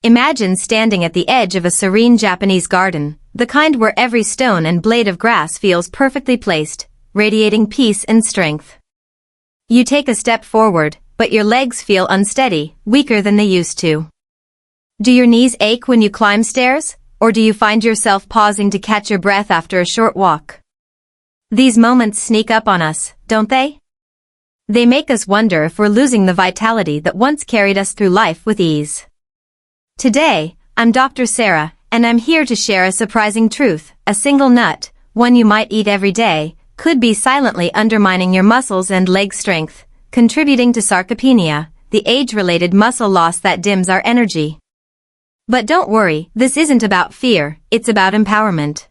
Imagine standing at the edge of a serene Japanese garden, the kind where every stone and blade of grass feels perfectly placed, radiating peace and strength. You take a step forward, but your legs feel unsteady, weaker than they used to. Do your knees ache when you climb stairs, or do you find yourself pausing to catch your breath after a short walk? These moments sneak up on us, don't they? They make us wonder if we're losing the vitality that once carried us through life with ease. Today, I'm Dr. Sarah, and I'm here to share a surprising truth. A single nut, one you might eat every day, could be silently undermining your muscles and leg strength, contributing to sarcopenia, the age-related muscle loss that dims our energy. But don't worry, this isn't about fear, it's about empowerment.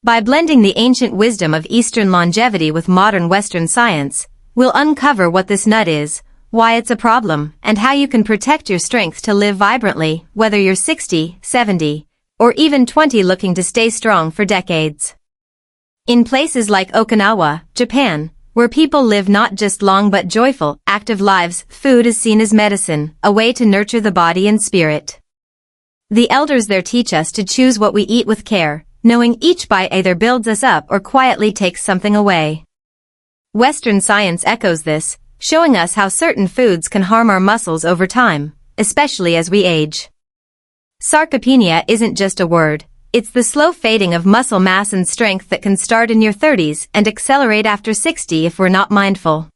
By blending the ancient wisdom of Eastern longevity with modern Western science, we'll uncover what this nut is, why it's a problem, and how you can protect your strength to live vibrantly, whether you're 60, 70, or even 20 looking to stay strong for decades. In places like Okinawa, Japan, where people live not just long but joyful, active lives, food is seen as medicine, a way to nurture the body and spirit. The elders there teach us to choose what we eat with care, knowing each bite either builds us up or quietly takes something away. Western science echoes this, showing us how certain foods can harm our muscles over time, especially as we age. Sarcopenia isn't just a word, it's the slow fading of muscle mass and strength that can start in your 30s and accelerate after 60 if we're not mindful.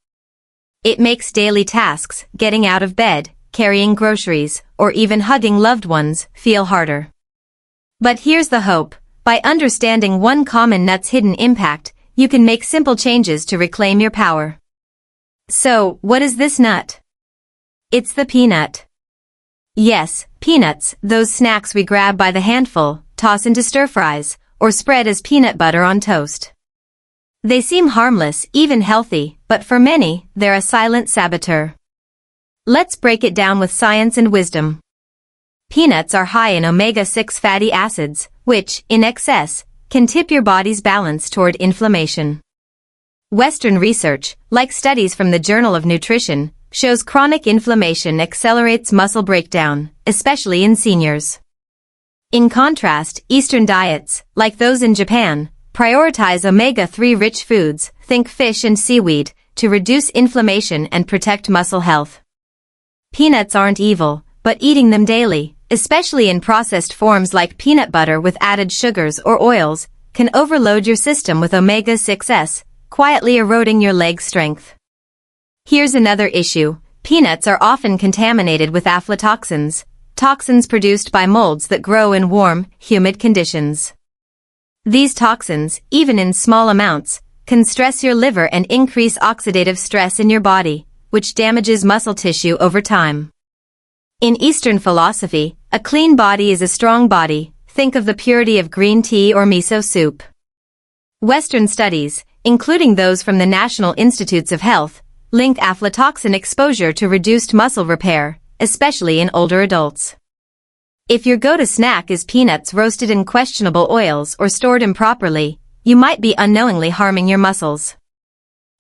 It makes daily tasks, getting out of bed, carrying groceries, or even hugging loved ones, feel harder. But here's the hope. By understanding one common nut's hidden impact, you can make simple changes to reclaim your power. So, what is this nut? It's the peanut. Yes, peanuts, those snacks we grab by the handful, toss into stir-fries, or spread as peanut butter on toast. They seem harmless, even healthy, but for many, they're a silent saboteur. Let's break it down with science and wisdom. Peanuts are high in omega-6 fatty acids, which, in excess, can tip your body's balance toward inflammation. Western research, like studies from the Journal of Nutrition, shows chronic inflammation accelerates muscle breakdown, especially in seniors. In contrast, Eastern diets, like those in Japan, prioritize omega-3 rich foods, think fish and seaweed, to reduce inflammation and protect muscle health. Peanuts aren't evil, but eating them daily, especially in processed forms like peanut butter with added sugars or oils, can overload your system with omega-6s, quietly eroding your leg strength. Here's another issue. Peanuts are often contaminated with aflatoxins, toxins produced by molds that grow in warm, humid conditions. These toxins, even in small amounts, can stress your liver and increase oxidative stress in your body, which damages muscle tissue over time. In Eastern philosophy, a clean body is a strong body. Think of the purity of green tea or miso soup. Western studies, including those from the National Institutes of Health, link aflatoxin exposure to reduced muscle repair, especially in older adults. If your go-to snack is peanuts roasted in questionable oils or stored improperly, you might be unknowingly harming your muscles.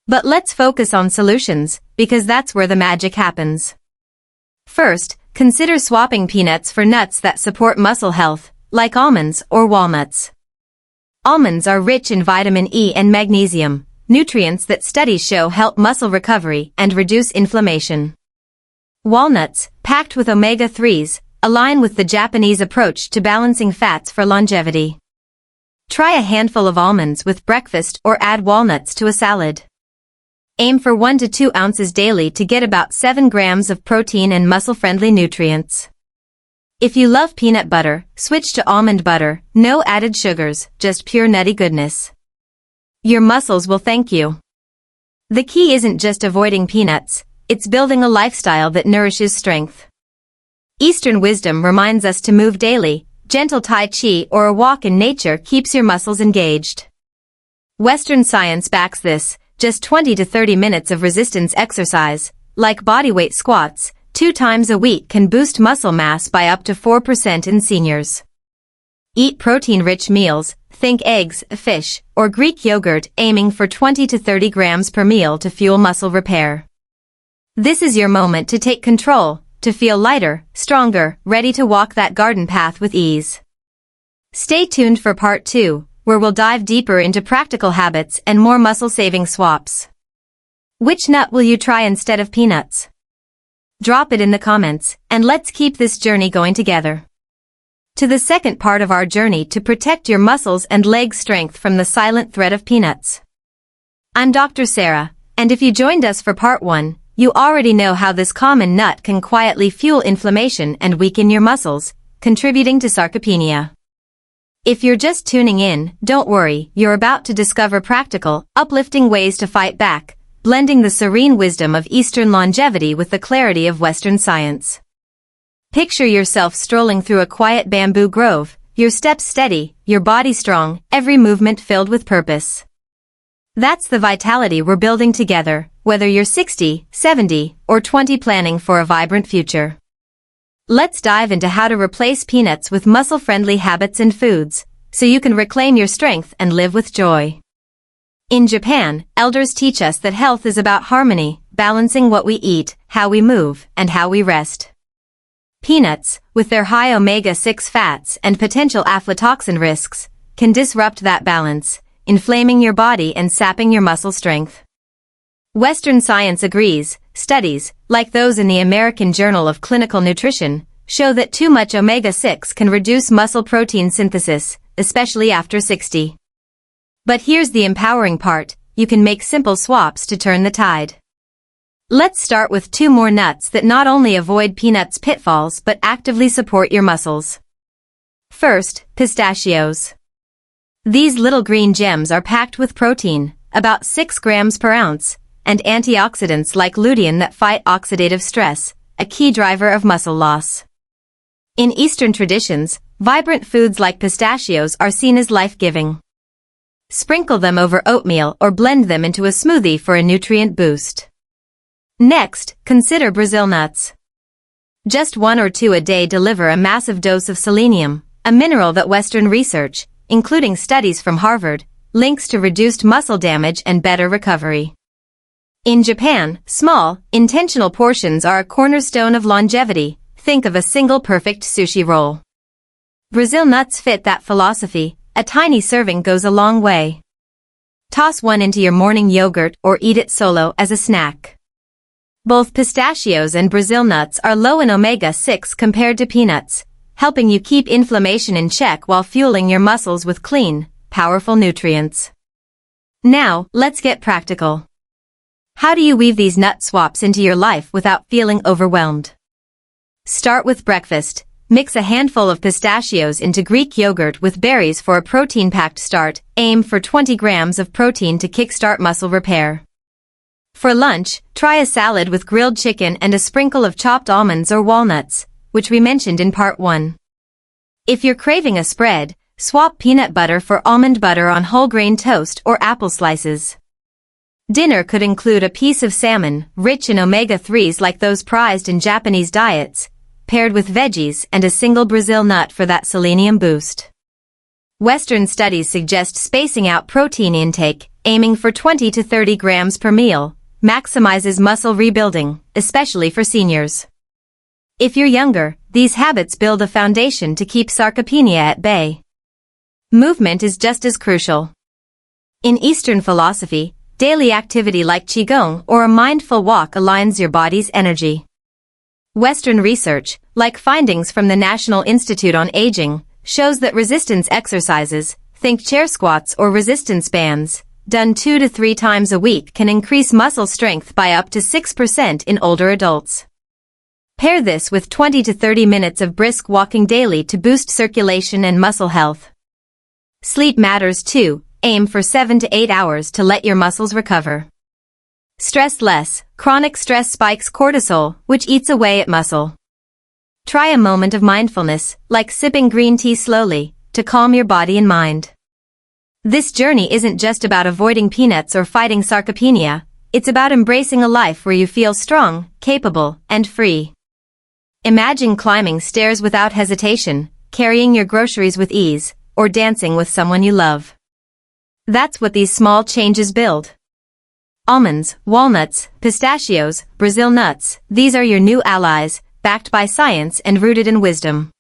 But let's focus on solutions, because that's where the magic happens. First, consider swapping peanuts for nuts that support muscle health, like almonds or walnuts. Almonds are rich in vitamin E and magnesium, nutrients that studies show help muscle recovery and reduce inflammation. Walnuts, packed with omega-3s, align with the Japanese approach to balancing fats for longevity. Try a handful of almonds with breakfast or add walnuts to a salad. Aim for 1 to 2 ounces daily to get about 7 grams of protein and muscle-friendly nutrients. If you love peanut butter, switch to almond butter, no added sugars, just pure nutty goodness. Your muscles will thank you. The key isn't just avoiding peanuts, it's building a lifestyle that nourishes strength. Eastern wisdom reminds us to move daily. Gentle Tai Chi or a walk in nature keeps your muscles engaged. Western science backs this. Just 20 to 30 minutes of resistance exercise, like bodyweight squats, 2 times a week can boost muscle mass by up to 4% in seniors. Eat protein-rich meals, think eggs, fish, or Greek yogurt, aiming for 20 to 30 grams per meal to fuel muscle repair. This is your moment to take control, to feel lighter, stronger, ready to walk that garden path with ease. Stay tuned for part 2, where we'll dive deeper into practical habits and more muscle-saving swaps. Which nut will you try instead of peanuts? Drop it in the comments, and let's keep this journey going together. To the second part of our journey to protect your muscles and leg strength from the silent threat of peanuts. I'm Dr. Sarah, and if you joined us for part 1, you already know how this common nut can quietly fuel inflammation and weaken your muscles, contributing to sarcopenia. If you're just tuning in, don't worry, you're about to discover practical, uplifting ways to fight back, blending the serene wisdom of Eastern longevity with the clarity of Western science. Picture yourself strolling through a quiet bamboo grove, your steps steady, your body strong, every movement filled with purpose. That's the vitality we're building together, whether you're 60, 70, or 20 planning for a vibrant future. Let's dive into how to replace peanuts with muscle-friendly habits and foods, so you can reclaim your strength and live with joy. In Japan, elders teach us that health is about harmony, balancing what we eat, how we move, and how we rest. Peanuts, with their high omega-6 fats and potential aflatoxin risks, can disrupt that balance, inflaming your body and sapping your muscle strength. Western science agrees. Studies, like those in the American Journal of Clinical Nutrition, show that too much omega-6 can reduce muscle protein synthesis, especially after 60. But here's the empowering part, you can make simple swaps to turn the tide. Let's start with 2 more nuts that not only avoid peanuts' pitfalls but actively support your muscles. First, pistachios. These little green gems are packed with protein, about 6 grams per ounce, and antioxidants like lutein that fight oxidative stress, a key driver of muscle loss. In Eastern traditions, vibrant foods like pistachios are seen as life-giving. Sprinkle them over oatmeal or blend them into a smoothie for a nutrient boost. Next, consider Brazil nuts. Just 1 or 2 a day deliver a massive dose of selenium, a mineral that Western research, including studies from Harvard, links to reduced muscle damage and better recovery. In Japan, small, intentional portions are a cornerstone of longevity. Think of a single perfect sushi roll. Brazil nuts fit that philosophy. A tiny serving goes a long way. Toss one into your morning yogurt or eat it solo as a snack. Both pistachios and Brazil nuts are low in omega-6 compared to peanuts, helping you keep inflammation in check while fueling your muscles with clean, powerful nutrients. Now, let's get practical. How do you weave these nut swaps into your life without feeling overwhelmed? Start with breakfast. Mix a handful of pistachios into Greek yogurt with berries for a protein-packed start. Aim for 20 grams of protein to kickstart muscle repair. For lunch, try a salad with grilled chicken and a sprinkle of chopped almonds or walnuts, which we mentioned in part 1. If you're craving a spread, swap peanut butter for almond butter on whole grain toast or apple slices. Dinner could include a piece of salmon, rich in omega-3s like those prized in Japanese diets, paired with veggies and a single Brazil nut for that selenium boost. Western studies suggest spacing out protein intake, aiming for 20 to 30 grams per meal, maximizes muscle rebuilding, especially for seniors. If you're younger, these habits build a foundation to keep sarcopenia at bay. Movement is just as crucial. In Eastern philosophy, daily activity like qigong or a mindful walk aligns your body's energy. Western research, like findings from the National Institute on Aging, shows that resistance exercises, think chair squats or resistance bands, done 2 to 3 times a week can increase muscle strength by up to 6% in older adults. Pair this with 20 to 30 minutes of brisk walking daily to boost circulation and muscle health. Sleep matters too. Aim for 7 to 8 hours to let your muscles recover. Stress less. Chronic stress spikes cortisol, which eats away at muscle. Try a moment of mindfulness, like sipping green tea slowly, to calm your body and mind. This journey isn't just about avoiding peanuts or fighting sarcopenia, it's about embracing a life where you feel strong, capable, and free. Imagine climbing stairs without hesitation, carrying your groceries with ease, or dancing with someone you love. That's what these small changes build. Almonds, walnuts, pistachios, Brazil nuts, these are your new allies, backed by science and rooted in wisdom.